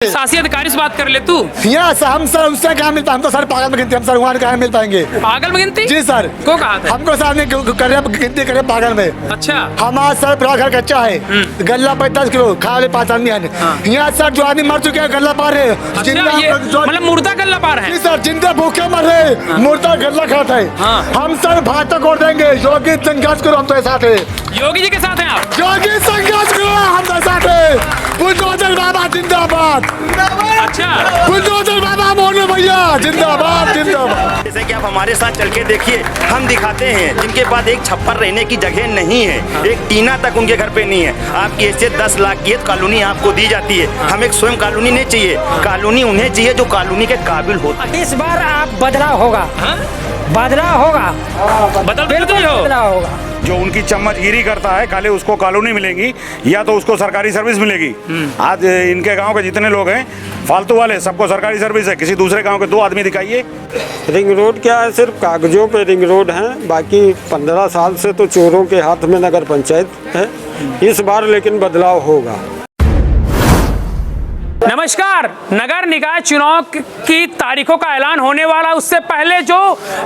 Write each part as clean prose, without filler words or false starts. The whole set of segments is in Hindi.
शासी अधिकारी से बात कर ले तू। यहाँ सर हम सर उससे कहाँ मिल पाए, हम तो सर पागल में गिनती, हम सर वहाँ कहाँ मिल पाएंगे। पागल में गिनती? जी सर। को कहा था? हमको सर ने गिनती करे पागल में। अच्छा। हमारा सर पूरा घर कच्चा है, गल्ला 45 किलो खा वाले 5 आदमी है। यहाँ सर जो आदमी मर चुके हैं गल्ला पार है। अच्छा, ये मतलब मुर्दा गल्ला पार है? जी सर, जिंदा भूखे मर रहे, मुर्दा गल्ला खाता है। हम सर भाजपा को वोट देंगे। योगी संघर्ष करो, हम तो साथ है। योगी जी के साथ हैं आप? योगी संघर्ष करो, हम तो साथ है। बुलडोजर बाबा जिंदाबाद। अच्छा, बुलडोजर बाबा मोनू भैया जिंदाबाद जिंदाबाद। जैसे कि आप हमारे साथ चल के देखिए, हम दिखाते हैं जिनके पास एक छप्पर रहने की जगह नहीं है, एक टीना तक उनके घर पे नहीं है। आपकी ऐसे 10 लाख की कॉलोनी आपको दी जाती है। हमें एक स्वयं कॉलोनी नहीं चाहिए, कॉलोनी उन्हें चाहिए जो कॉलोनी के काबिल हो। इस बार आप बदलाव होगा। बदलाव होगा, बदलाव होगा। जो उनकी चम्मचगिरी करता है खाली उसको कॉलोनी मिलेगी या तो उसको सरकारी सर्विस मिलेगी। आज इनके गांव के जितने लोग हैं फालतू वाले, सबको सरकारी सर्विस है। किसी दूसरे गांव के 2 आदमी दिखाइए। रिंग रोड क्या है, सिर्फ कागजों पे रिंग रोड है। बाकी 15 साल से तो चोरों के हाथ में नगर पंचायत है। इस बार लेकिन बदलाव होगा। नमस्कार। नगर निकाय चुनाव की तारीखों का ऐलान होने वाला, उससे पहले जो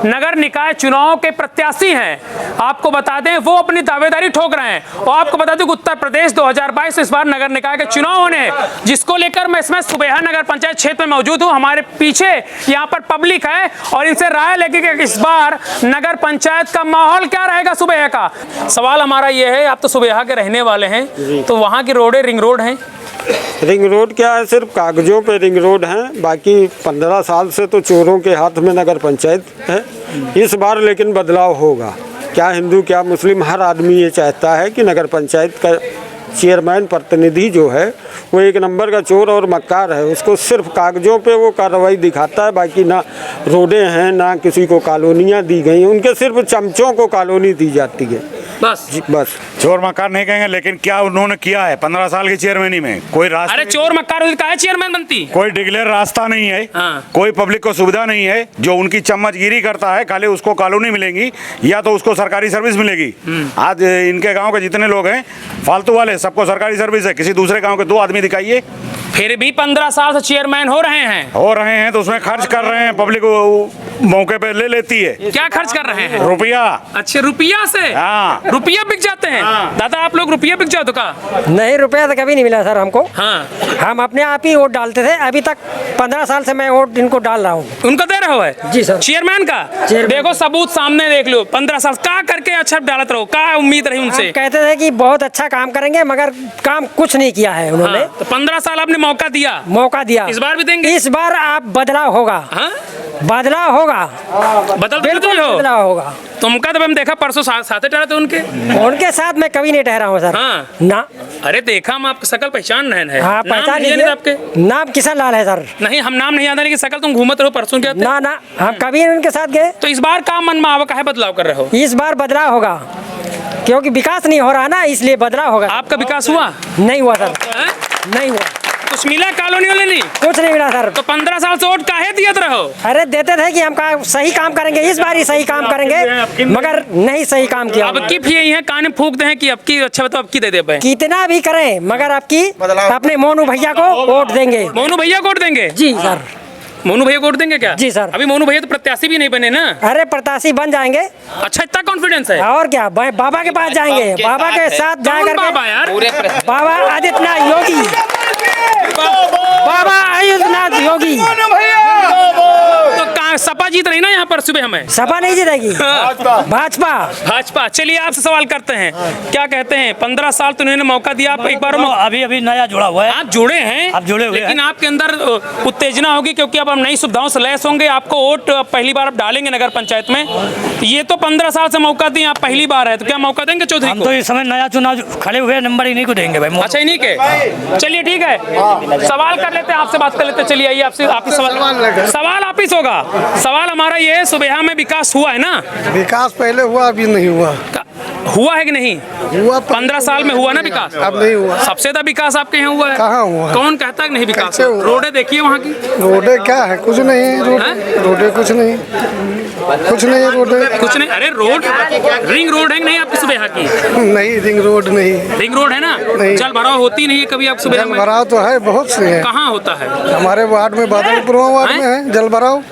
नगर निकाय चुनाव के प्रत्याशी हैं आपको बता दें वो अपनी दावेदारी ठोक रहे हैं। और आपको बता दें कि उत्तर प्रदेश 2022 इस बार नगर निकाय के चुनाव होने हैं, जिसको लेकर मैं इसमें सुबेहा नगर पंचायत क्षेत्र में मौजूद हूँ। हमारे पीछे यहाँ पर पब्लिक है और इनसे राय लेके कि इस बार नगर पंचायत का माहौल क्या रहेगा सुबेहा का। सवाल हमारा ये है, आप तो सुबेहा के रहने वाले हैं, तो वहाँ की रोडें रिंग रोड हैं? रिंग रोड क्या है, सिर्फ कागजों पे रिंग रोड है। बाकी 15 साल से तो चोरों के हाथ में नगर पंचायत है। इस बार लेकिन बदलाव होगा। क्या हिंदू क्या मुस्लिम, हर आदमी ये चाहता है कि नगर पंचायत का चेयरमैन प्रतिनिधि जो है वो एक नंबर का चोर और मक्कार है। उसको सिर्फ कागजों पे वो कार्रवाई दिखाता है, बाकी ना रोडें हैं ना किसी को कॉलोनियाँ दी गई। उनके सिर्फ चमचों को कॉलोनी दी जाती है बस। चोर मक्कार नहीं कहेंगे, लेकिन क्या उन्होंने किया है 15 साल की चेयरमैनी में? कोई रास्ता? अरे चोर मक्कार का है चेयरमैन बनती? कोई डिक्लेयर रास्ता नहीं है। कोई पब्लिक को सुविधा नहीं है। जो उनकी चम्मचगिरी करता है खाली उसको कॉलोनी मिलेगी या तो उसको सरकारी सर्विस मिलेगी। आज इनके गांव के जितने लोग हैं फालतू वाले, सबको सरकारी सर्विस है। किसी दूसरे गांव के 2 आदमी दिखाइए। फिर भी 15 साल से चेयरमैन हो रहे हैं तो उसमें खर्च कर रहे हैं। पब्लिक मौके पे ले लेती है। क्या खर्च कर रहे हैं? रुपया। अच्छे, रुपया से? हाँ। रुपया बिक जाते हैं? दादा आप लोग रुपया बिक जाओ तो का? नहीं, रुपया तो कभी नहीं मिला सर हमको। हाँ। हम अपने आप ही वोट डालते थे। अभी तक 15 साल से मैं वोट इनको डाल रहा हूँ। उनका दे रहे हो है? जी सर। चेयरमैन का? देखो सबूत सामने देख लो। 15 साल का करके अच्छा डालत रहो, का उम्मीद रही उनसे? कहते थे कि बहुत अच्छा काम करेंगे, मगर काम कुछ नहीं किया है उन्होंने। हाँ, तो 15 साल आपने मौका दिया। इस बार भी देंगे? इस बार आप बदलाव होगा। हाँ? बदलाव होगा, बिल्कुल बदलाव होगा। तुमका तो हम देखा परसों साथ ठहरा थे उनके साथ मैं कभी नहीं ठहरा हूँ सर। हाँ। ना। अरे देखा हम आपकी शकल पहचान रहे हैं। हाँ, पहचान लीजिए। आपके नाम किशन लाल है सर। नहीं, हम नाम नहीं याद है, लेकिन शकल तुम घूमत रहो परसों के। ना हम कभी उनके साथ गए। तो इस बार काम मन में आवा का है, बदलाव कर रहे हो? इस बार बदलाव होगा क्योंकि विकास नहीं हो रहा ना, इसलिए बदलाव होगा। आपका विकास हुआ? नहीं हुआ सर। नहीं हुआ। कुछ मिला कॉलोनी वाले? नहीं, कुछ नहीं मिला सर। तो 15 साल से वोट काहे दियत रहो? अरे देते थे कि हम सही काम करेंगे, इस बार ही सही काम करेंगे, मगर नहीं सही काम किया। अब की यही है, कान फूकते हैं कि अब की अच्छा बताओ, अब की दे दे पाए? कितना भी करें मगर अब की अपने मोनू भैया को वोट देंगे। मोनू भैया को वोट देंगे? जी सर। मोनू भैया को वोट देंगे क्या? जी सर। अभी मोनू भैया तो प्रत्याशी भी नहीं बने ना? अरे प्रत्याशी बन जाएंगे। अच्छा, इतना कॉन्फिडेंस है? और क्या, बाबा के पास जाएंगे, बाबा के साथ जाकर बाबा यार, बाबा आदित्यनाथ योगी, बाबा आदित्यनाथ योगी। तो सपा जीत रही ना यहाँ पर सुबह? हमें सपा नहीं जीतेगी, भाजपा। चलिए आपसे सवाल करते हैं, क्या कहते हैं? 15 साल तो उन्होंने मौका दिया, आप एक बार अभी नया जुड़ा हुआ है। आप जुड़े हैं? आप जुड़े हुए लेकिन आपके अंदर उत्तेजना होगी क्योंकि अब हम नई सुविधाओं से लैस होंगे। आपको वोट पहली बार आप डालेंगे नगर पंचायत में। ये तो 15 साल से मौका दिए, आप पहली बार है, तो क्या मौका देंगे चौधरी को? हम तो इस समय नया चुनाव खड़े हुए, नंबर इन्हीं को देंगे भाई। अच्छा, इन्हीं के? चलिए ठीक है, सवाल कर लेते हैं, आपसे बात कर लेते हैं। चलिए आइए, आपसे सवाल आप ही से होगा। सवाल हमारा ये है, सुबेहा में विकास हुआ है ना? विकास पहले हुआ, अभी नहीं हुआ। हुआ है कि नहीं? हुआ 15 साल में हुआ ना विकास? अब नहीं हुआ। सबसे ज्यादा विकास आपके यहाँ हुआ है? कहाँ हुआ है? कौन कहता है कि नहीं विकास? कैसे हुआ? रोडे देखिए वहाँ की। रोडे क्या है? कुछ नहीं है। हैं? रोडे कुछ नहीं, कुछ नहीं है रोडे। कुछ नहीं। अरे रोड, रिंग रोड है कि नहीं आपकी सुबह की? नहीं, रिंग रोड नहीं। रिंग रोड है ना? नहीं। जल भराव होती नहीं है कभी आप सुबह जल में? भराव तो है, बहुत से है। कहाँ होता है? हमारे वार्ड में, बादलपुर वार्ड में है जल भराव।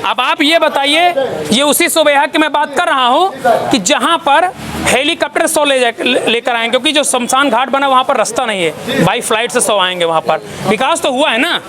अब आप ये बताइए, ये उसी सुबह की मैं बात कर रहा हूँ कि जहाँ पर हेलीकॉप्टर 100 लेकर आएंगे, क्योंकि जो शमशान घाट बना वहाँ पर रास्ता नहीं है, बाई फ्लाइट से 100 आएंगे वहाँ पर। विकास तो हुआ है ना?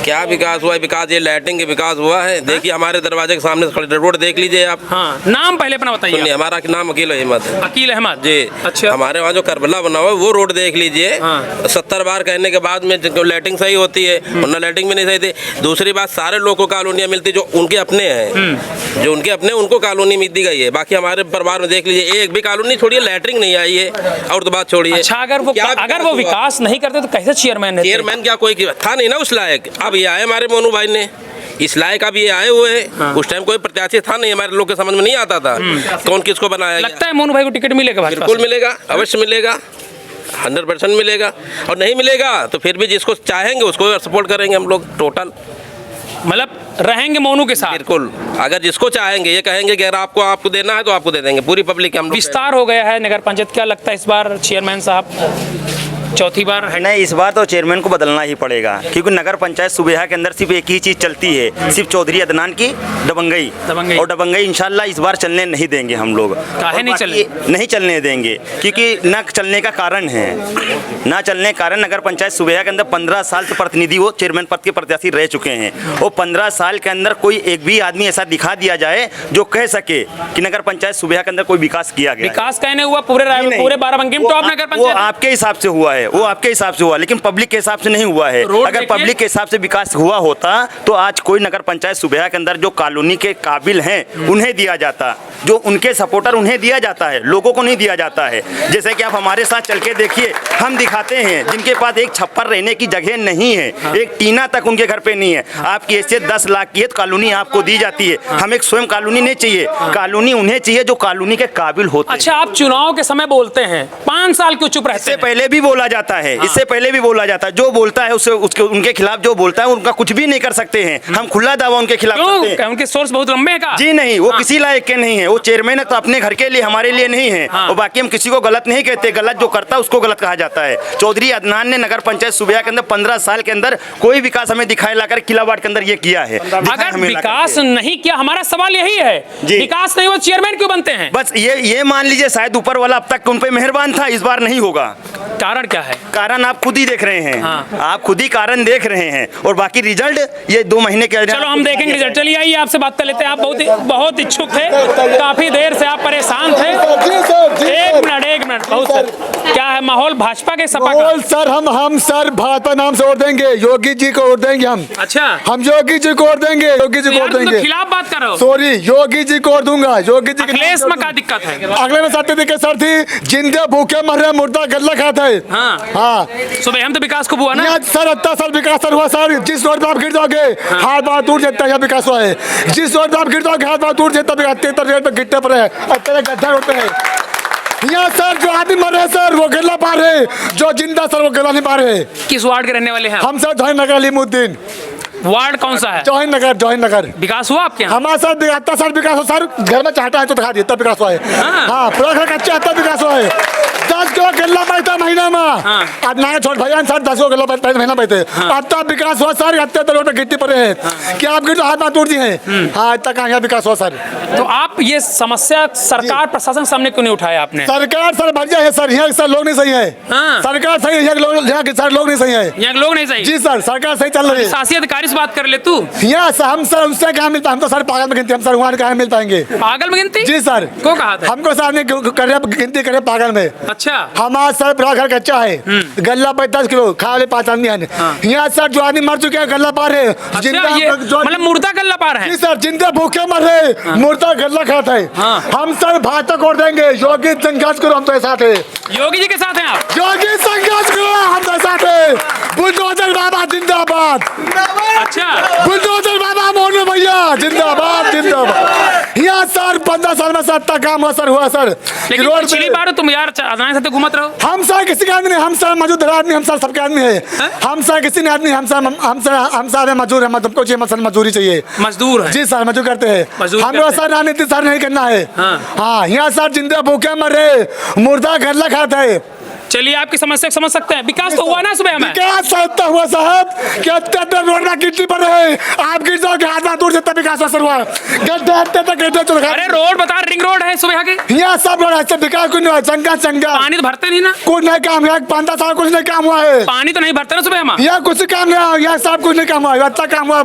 क्या विकास हुआ है? विकास ये लाइटिंग के विकास हुआ है। देखिए हमारे दरवाजे के सामने खड़े रोड देख लीजिए आप। हाँ, नाम पहले अपना सुनिए, बताइए। हमारा नाम अकील अहमद है। अकील अहमद जी। अच्छा। हमारे वहाँ जो करबला बना हुआ है वो रोड देख लीजिए। हाँ। 70 बार कहने के बाद में लाइटिंग सही होती है, वरना लाइटिंग भी नहीं सही थी। दूसरी बात, सारे लोगों को कॉलोनियाँ मिलती जो उनके अपने हैं, जो उनके अपने उनको कॉलोनी मिल दी गई है। बाकी हमारे परिवार में देख लीजिए एक भी कॉलोनी छोड़िए, लैटरिंग नहीं आई है, और तो बात छोड़िए। अच्छा, अगर वो विकास नहीं करते तो कैसे चेयरमैन? चेयरमैन क्या कोई था नहीं ना उस लायक। अब ये आए हमारे मोनू भाई ने, इस लायक अब ये आए हुए हैं। हाँ। उस टाइम कोई प्रत्याशी था नहीं, हमारे लोग के समझ में नहीं आता था कौन किसको बनाया गया। लगता है मोनू भाई को टिकट मिलेगा भाजपा बिल्कुल से? मिलेगा, अवश्य मिलेगा, 100% मिलेगा। और नहीं मिलेगा तो फिर भी जिसको चाहेंगे उसको सपोर्ट करेंगे हम लोग टोटल। मतलब रहेंगे मोनू के साथ? बिल्कुल, अगर जिसको चाहेंगे, ये कहेंगे कि अगर आपको देना है तो आपको दे देंगे, पूरी पब्लिक हम लोग। विस्तार हो गया है नगर पंचायत, क्या लगता है इस बार चेयरमैन साहब चौथी बार है? नहीं, इस बार तो चेयरमैन को बदलना ही पड़ेगा, क्योंकि नगर पंचायत सुबेहा के अंदर सिर्फ एक ही चीज़ चलती है, सिर्फ चौधरी अदनान की दबंगई। और दबंगई इंशाल्लाह इस बार चलने नहीं देंगे हम लोग। काहे नहीं चलने? नहीं चलने देंगे, क्योंकि न चलने का कारण है, ना चलने का कारण नगर पंचायत सुबेहा के अंदर 15 साल से प्रतिनिधि वो चेयरमैन पद के प्रत्याशी रह चुके हैं। वो 15 साल के अंदर कोई एक भी आदमी ऐसा दिखा दिया जाए जो कह सके कि नगर पंचायत सुबेहा के अंदर कोई विकास किया गया। विकास कहने हुआ पूरे बाराबंकी में टॉप नगर वो पंचायत? आपके हिसाब से हुआ है, वो आपके हिसाब से हुआ, लेकिन पब्लिक के हिसाब से नहीं हुआ है। अगर पब्लिक के हिसाब से विकास हुआ होता तो आज कोई नगर पंचायत सुबेहा के अंदर जो कॉलोनी के काबिल हैं उन्हें दिया जाता, जो उनके सपोर्टर उन्हें दिया जाता है, लोगों को नहीं दिया जाता है। जैसे कि आप हमारे साथ चल के देखिए, हम दिखाते हैं जिनके पास एक छप्पर रहने की जगह नहीं है, एक टीना तक उनके घर पे नहीं है। आपकी हैसियत 10 लाख की कॉलोनी आपको दी जाती है, हमें स्वयं कॉलोनी नहीं चाहिए, कॉलोनी उन्हें चाहिए जो कॉलोनी के काबिल होते हैं। अच्छा, आप चुनाव के समय बोलते हैं, 5 साल क्यों चुप रहते इससे हैं? पहले भी बोला जाता है, इससे पहले भी बोला जाता है, जो बोलता है उसके उनके खिलाफ जो बोलता है उनका कुछ भी नहीं कर सकते हैं। हम खुला दावा उनके खिलाफ करते हैं। क्यों? उनके सोर्स बहुत लंबे हैं का? जी नहीं, वो किसी लायक के नहीं है। वो चेयरमैन है तो अपने घर के लिए, हमारे लिए नहीं है। और बाकी हम किसी को गलत नहीं कहते, गलत जो करता है उसको गलत कहा जाता है। चौधरी अदनान ने नगर पंचायत सुबेहा के अंदर 15 साल के अंदर कोई विकास हमें दिखाए लाकर किला वार्ड के अंदर ये किया है। अगर विकास नहीं किया, हमारा सवाल यही है, विकास नहीं हुआ चेयरमैन क्यों बनते हैं? बस ये मान लीजिए शायद ऊपर वाला अब तक उन पे मेहरबान था, इस बार नहीं होगा। कारण क्या है? कारण आप खुद ही देख रहे हैं। हाँ। आप खुद ही कारण देख रहे हैं, और बाकी रिजल्ट ये 2 महीने के। चलो हम देखेंगे रिजल्ट। चलिए आइए आपसे बात कर लेते हैं। आप बहुत इच्छुक थे, काफी देर से आप परेशान थे। एक मिनट बहुत सर, क्या है माहौल भाजपा के सपा का? सर हम सर भाजपा नाम से वोट देंगे, योगी जी को वोट देंगे हम। अच्छा, हम योगी जी को वोट देंगे, योगी जी को वोट देंगे। खिलाफ बात कर रहे हो? सॉरी, योगी जी को वोट दूंगा, योगी जी। अखिलेश में क्या दिक्कत है? अगले में सर्टिफिकेट सर थी, जिंदे भूखे मर रहे, मुर्दा गल्ला खाते हैं। हाँ, सुबह हम तो विकास को हुआ ना सर, 80 साल विकास सर हुआ सर। जिस रोड पर आप गिर जाओगे हाथ बात टूट जाता है, विकास हुआ है। जिस रोड पर आप गिर जाओगे हाथ बात टूट जाता है, 73 रेट पर गिरते पर है, 80 गड्ढा होते हैं। यहाँ सर जो आदमी मर रहे सर वो गला पा रहे, जो जिंदा सर वो गला नहीं पा रहे। किस वार्ड के रहने वाले हैं? हम सर जौहर नगर अलीमुद्दीन। वार्ड कौन सा है? जौहर नगर। विकास हुआ आपके यहाँ? हमारे साथ 70 साल विकास हो सर। घर में चाहता है तो दिखा दिए, तब विकास हुआ है। हाँ, पूरा घर कच्चा, तब विकास हुआ है। 10 किलो गल्ला पाता महीना में। अब नया छोट भैया सर 10 किलो गल्ला महीना पाते, अब तब विकास हुआ सर। 78 रोड गिट्टी पड़े हैं, क्या आपके तो हाथ में टूट दिए हैं। हाँ, आज तक यहाँ विकास हुआ सर। तो आप ये समस्या सरकार प्रशासन सामने क्यों नहीं उठाया आपने? सरकार सर बढ़िया है सर, यहाँ सर लोग नहीं सही है। सरकार सही है, यहाँ के सर लोग नहीं सही है। यहाँ लोग नहीं सही? जी सर, सरकार सही चल रही है। शासी अधिकारी से बात कर ले तू। यहाँ हम सर उससे कहाँ मिलता, हम तो सर पागल में गिनती, हम सर वहाँ कहाँ मिल पाएंगे? पागल में गिनती? जी सर। को कहा था? हमको सर ने गिनती करे पागल में। अच्छा, हमारा सर पूरा घर कच्चा है, गल्ला पे 10 किलो खा वाले 5 आदमी हैं। यहाँ सर जो आदमी मर चुके हैं गल्ला पा रहे, मतलब मुर्दा गल्ला पा रहे हैं? जी सर, जिंदे भूखे मर रहे, मुर्दा गल्ला खाते हैं। हम सर भाजपा को वोट देंगे, योगी संघर्ष करो, हम तो साथ है। योगी जी के साथ हैं आप? योगी संघर्ष करो, हम तो साथ है। बुलडोजर बाबा जिंदाबाद। अच्छा, बुलडोजर बाबा मोनू भैया जिंदाबाद। यहाँ सर 15 साल में सर इतना काम हुआ सर, हुआ सर। लेकिन रोड पिछली बार तुम यार अदनानी साहब घूमत रहो। हम सर किसी का आदमी नहीं, हम सर मजदूर आदमी, हम सर सबके आदमी है। हम सर किसी ने आदमी, हम सर मजदूर है, तुमको चाहिए सर मजदूरी चाहिए। मजदूर है जी सर, मजदूर करते हैं। मजदूर हम लोग करते सर राजनीति सर नहीं करना है। हाँ, यहाँ सर जिंदे भूखे मरे, मुर्दा घर खाता है। चलिए आपकी समस्या समझ सकते हैं। विकास तो हुआ ना सुबह में? विकास साहब हुआ साहब, क्या रोड में गिट्टी पर रहे, आप गिर जाओगे हाथ में दूर से, तब विकास असर हुआ। अरे रोड बता, रिंग रोड है सुबह के, यहाँ सब रोड है, विकास कुछ नहीं हुआ। चंगा पानी तो भरते नहीं ना? कुछ नहीं काम है, 15 साल कुछ नहीं काम हुआ है। पानी तो नहीं भरते ना सुबह में? यहाँ कुछ काम नहीं हुआ, यहाँ सब कुछ नहीं काम हुआ, अच्छा काम हुआ।